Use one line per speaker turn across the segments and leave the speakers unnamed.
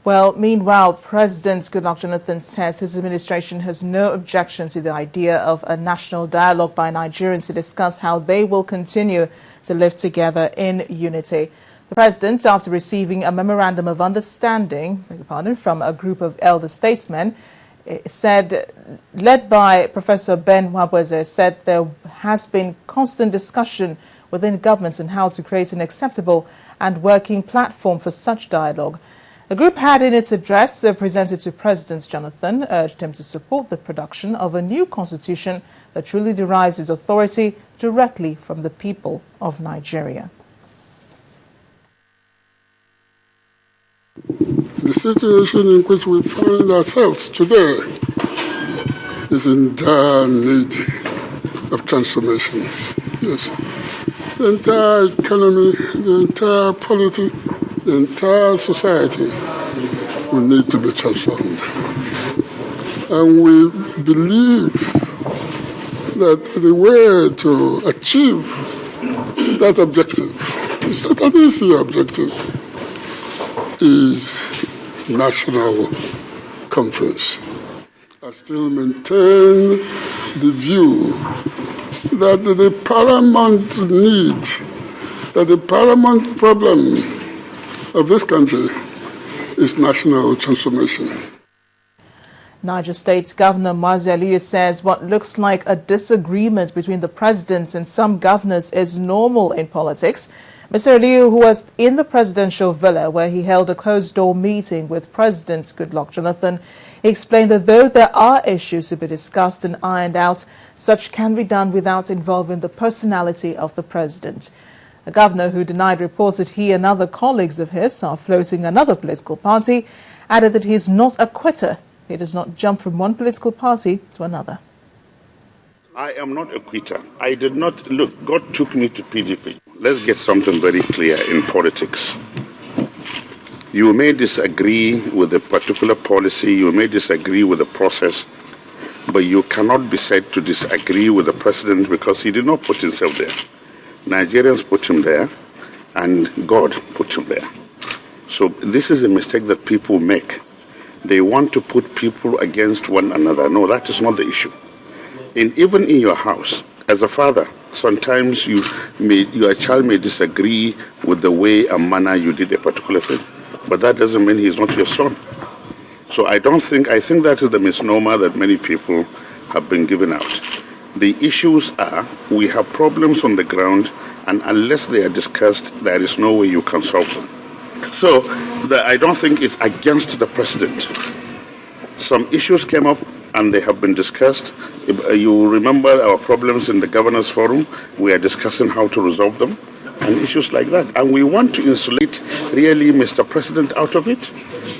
Well, meanwhile, President Goodluck Jonathan says his administration has no objection to the idea of a national dialogue by Nigerians to discuss how they will continue to live together in unity. The president, after receiving a memorandum of understanding from a group of elder statesmen, said, led by Professor Ben Nwabweze, said there has been constant discussion within government on how to create an acceptable and working platform for such dialogue. The group had in its address presented to President Jonathan urged him to support the production of a new constitution that truly derives its authority directly from the people of Nigeria.
The situation in which we find ourselves today is in dire need of transformation. Yes. The entire economy, the entire polity, the entire society will need to be transformed. And we believe that the way to achieve that objective, it's not an easy objective, is national conference. I still maintain the view that the paramount need, that the paramount problem of this country is national transformation.
Niger State Governor Mazi Aliyu says what looks like a disagreement between the president and some governors is normal in politics. Mr. Aliyu, who was in the presidential villa where he held a closed-door meeting with President Goodluck Jonathan, explained that though there are issues to be discussed and ironed out, such can be done without involving the personality of the president. The governor, who denied reports that he and other colleagues of his are floating another political party, added that he is not a quitter. He does not jump from one political party to another.
I am not a quitter. I did not, look, God took me to PDP. Let's get something very clear in politics. You may disagree with a particular policy, you may disagree with the process, but you cannot be said to disagree with the president because he did not put himself there. Nigerians put him there, and God put him there. So this is a mistake that people make. They want to put people against one another. No, that is not the issue. Even in your house, as a father, sometimes your child may disagree with the way and manner you did a particular thing, but that doesn't mean he is not your son. So I think that is the misnomer that many people have been given out. The issues are, we have problems on the ground, and unless they are discussed, there is no way you can solve them. So I don't think it's against the president. Some issues came up and they have been discussed. You remember our problems in the Governors Forum. We are discussing how to resolve them and issues like that. And we want to insulate really Mr. President out of it,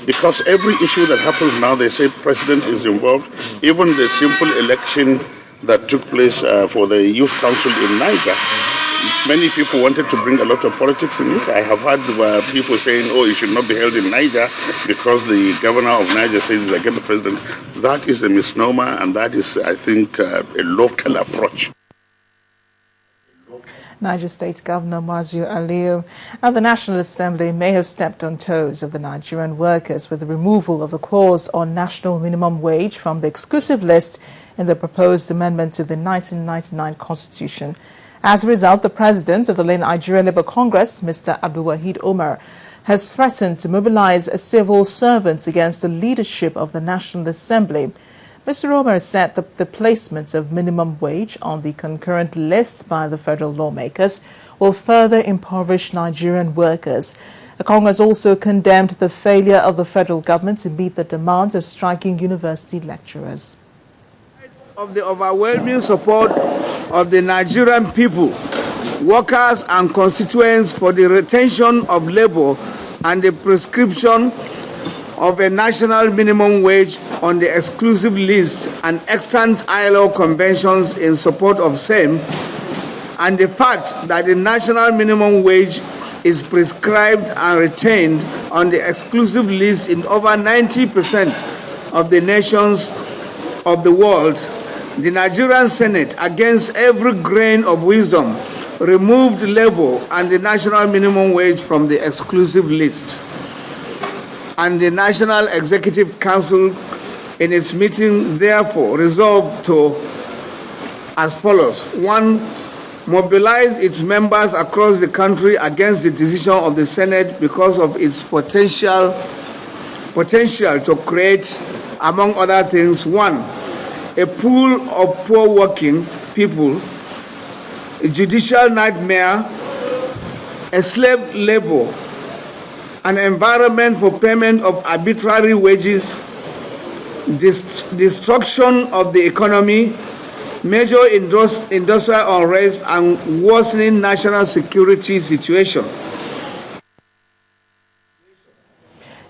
because every issue that happens now, they say president is involved. Even the simple election that took place for the Youth Council in Niger, many people wanted to bring a lot of politics in it. I have heard people saying, oh, it should not be held in Niger because the governor of Niger says it's against the president. That is a misnomer, and that is, I think, a local approach.
Niger State Governor Mazi Aliyu. And the National Assembly may have stepped on toes of the Nigerian workers with the removal of a clause on national minimum wage from the exclusive list in the proposed amendment to the 1999 Constitution. As a result, the president of the Nigeria Labour Congress, Mr. Abdulwahid Umar, has threatened to mobilize civil servants against the leadership of the National Assembly. Mr. Umar said that the placement of minimum wage on the concurrent list by the federal lawmakers will further impoverish Nigerian workers. The Congress also condemned the failure of the federal government to meet the demands of striking university lecturers.
Of the overwhelming support of the Nigerian people, workers and constituents for the retention of labor and the prescription of a national minimum wage on the exclusive list and extant ILO conventions in support of same, and the fact that the national minimum wage is prescribed and retained on the exclusive list in over 90% of the nations of the world, the Nigerian Senate, against every grain of wisdom, removed labor and the national minimum wage from the exclusive list. and the National Executive Council in its meeting therefore resolved to as follows. 1. Mobilize its members across the country against the decision of the Senate because of its potential to create, among other things, 1. a pool of poor working people, a judicial nightmare, a slave labor, an environment for payment of arbitrary wages, destruction of the economy, major industrial unrest, and worsening national security situation.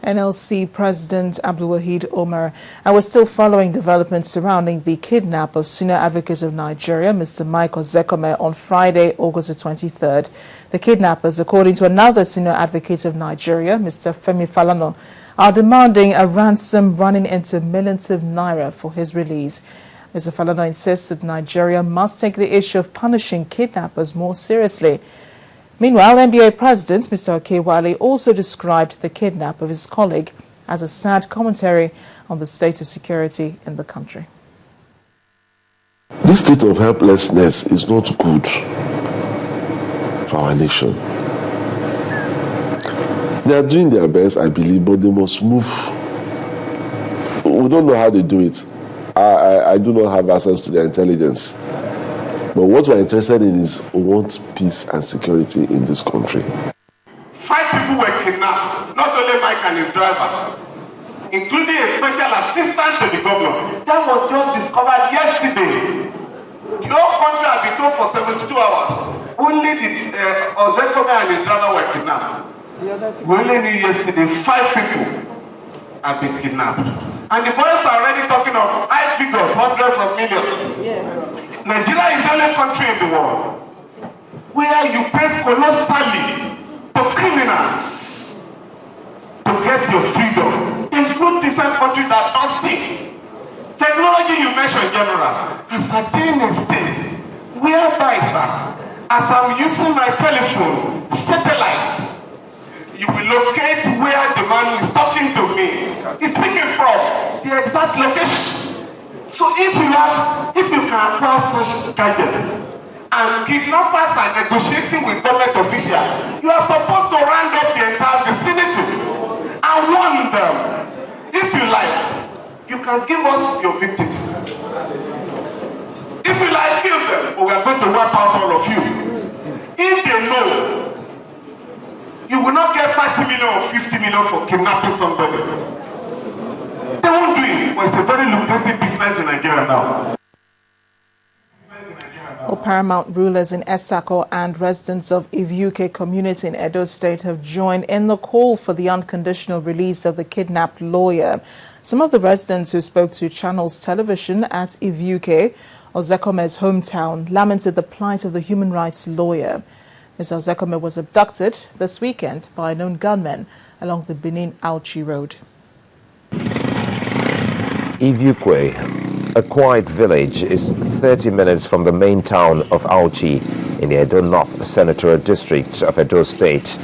NLC President Abdulwahid Omar. I was still following developments surrounding the kidnap of Senior Advocate of Nigeria, Mr. Mike Ozekome, on Friday, August the 23rd. The kidnappers, according to another Senior Advocate of Nigeria, Mr. Femi Falana, are demanding a ransom running into millions of naira for his release. Mr. Falana insists that Nigeria must take the issue of punishing kidnappers more seriously. Meanwhile, NBA President Mr. Okewale also described the kidnap of his colleague as a sad commentary on the state of security in the country.
This state of helplessness is not good for our nation. They are doing their best, I believe, but they must move. We don't know how they do it. I do not have access to their intelligence. But what we're interested in is we want peace and security in this country.
5 people were kidnapped, not only Mike and his driver, including a special assistant to the governor. That was just discovered yesterday. The whole country had been told for 72 hours. Only the Ozekome and his driver were kidnapped. We only knew yesterday 5 people have been kidnapped. And the boys are already talking of high figures, hundreds of millions. Yes. Nigeria is the only country in the world where you pay colossally to criminals to get your freedom. There is no decent country that does it. Technology you mentioned, General, has attained a state whereby, sir, as I'm using my telephone, satellite, you will locate where the man is talking to me. He's speaking from the exact location. So if you can acquire such gadgets and kidnappers are negotiating with government officials, you are supposed to round up the entire vicinity and warn them. If you like, you can give us your victims. If you like, kill them, or we are going to wipe out all of you. If they know, you will not get 30 million or 50 million for kidnapping somebody. They won't do it, but it's a very lucrative business in Nigeria now.
All paramount rulers in Esako and residents of Ivuke community in Edo State have joined in the call for the unconditional release of the kidnapped lawyer. Some of the residents who spoke to Channels Television at Ivuke, Ozekome's hometown, lamented the plight of the human rights lawyer. Mr. Ozekome was abducted this weekend by known gunmen along the Benin-Auchi Road.
Ivuke, a quiet village, is 30 minutes from the main town of Auchi in the Edo North Senatorial District of Edo State.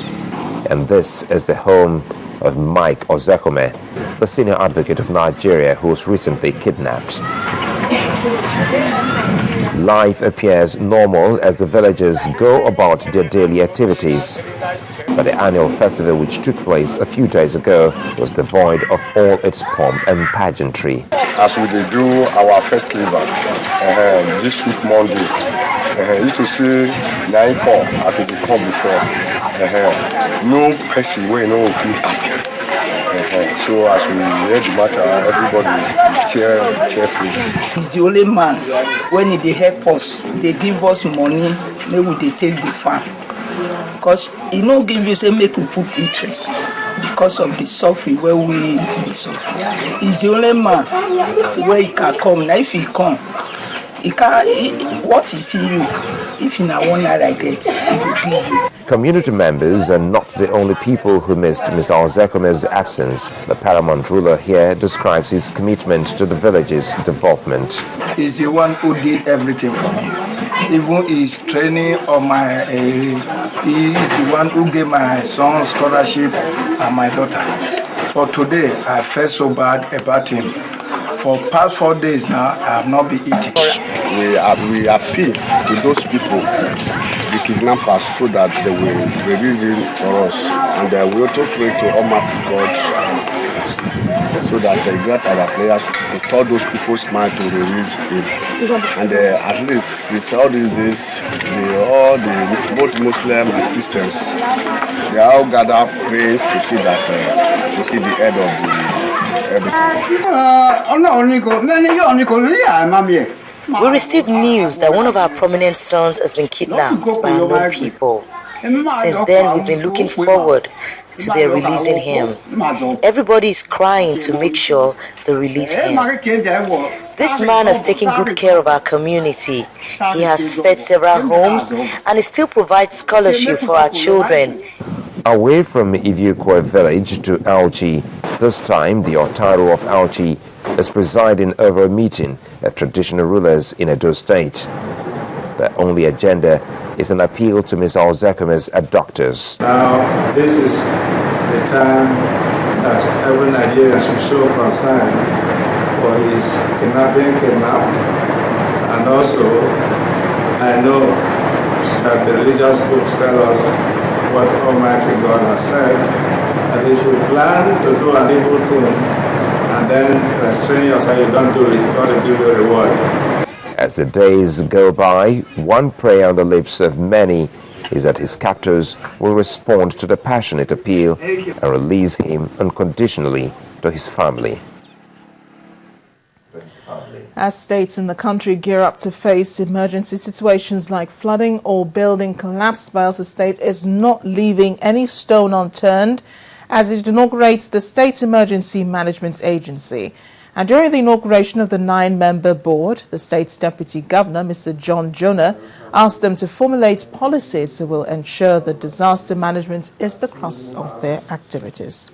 And this is the home of Mike Ozekome, the Senior Advocate of Nigeria who was recently kidnapped. Life appears normal as the villagers go about their daily activities. But the annual festival, which took place a few days ago, was devoid of all its pomp and pageantry.
As we do our festival this week Monday, used to say Naipo as it come before. No person will no feel happy. So as we hear the matter, everybody cheerful.
He's the only man when they help us, they give us money, maybe they take the farm. Because he no give you say make we put interest because of the suffering where we suffer. He's the only man where he can come. Now if he come, he can what is he you? If in a 1 naira get, he will give you.
Community members are not the only people who missed Mr. Ozekome's absence. The paramount ruler here describes his commitment to the village's development.
He's the one who did everything for me. Even his training on my, he is the one who gave my son scholarship and my daughter.
But today, I felt so bad about him. For past 4 days now, I have not been eating.
We appeal to those people, the kidnappers, so that they will release him for us. And we also pray to Almighty God, so that the grant our players to tell those people smile to release him. And at least since all these days, all the both Muslim and Christians, they are all gathered praying to see that to see the end of everything.
We received news that one of our prominent sons has been kidnapped by unknown people. Since then, we've been looking forward to their releasing him. Everybody is crying to make sure they release him. This man has taken good care of our community. He has fed several homes and he still provides scholarship for our children.
Away from Iviukwe village to Auchi, this time the Otaru of Auchi is presiding over a meeting of traditional rulers in Edo State. The only agenda is an appeal to Ms. Alzekume's abductors.
Now, this is the time that every Nigerian should show concern for his kidnapped. And also, I know that the religious books tell us what Almighty God has said, that if you plan to do an evil thing and then restrain yourself, you don't do it, God will give you a reward.
As the days go by, one prayer on the lips of many is that his captors will respond to the passionate appeal and release him unconditionally to his family.
As states in the country gear up to face emergency situations like flooding or building collapse, Bayelsa State is not leaving any stone unturned as it inaugurates the State's Emergency Management Agency. And during the inauguration of the 9-member board, the state's deputy governor, Mr. John Jonah, asked them to formulate policies that will ensure that disaster management is the crux of their activities.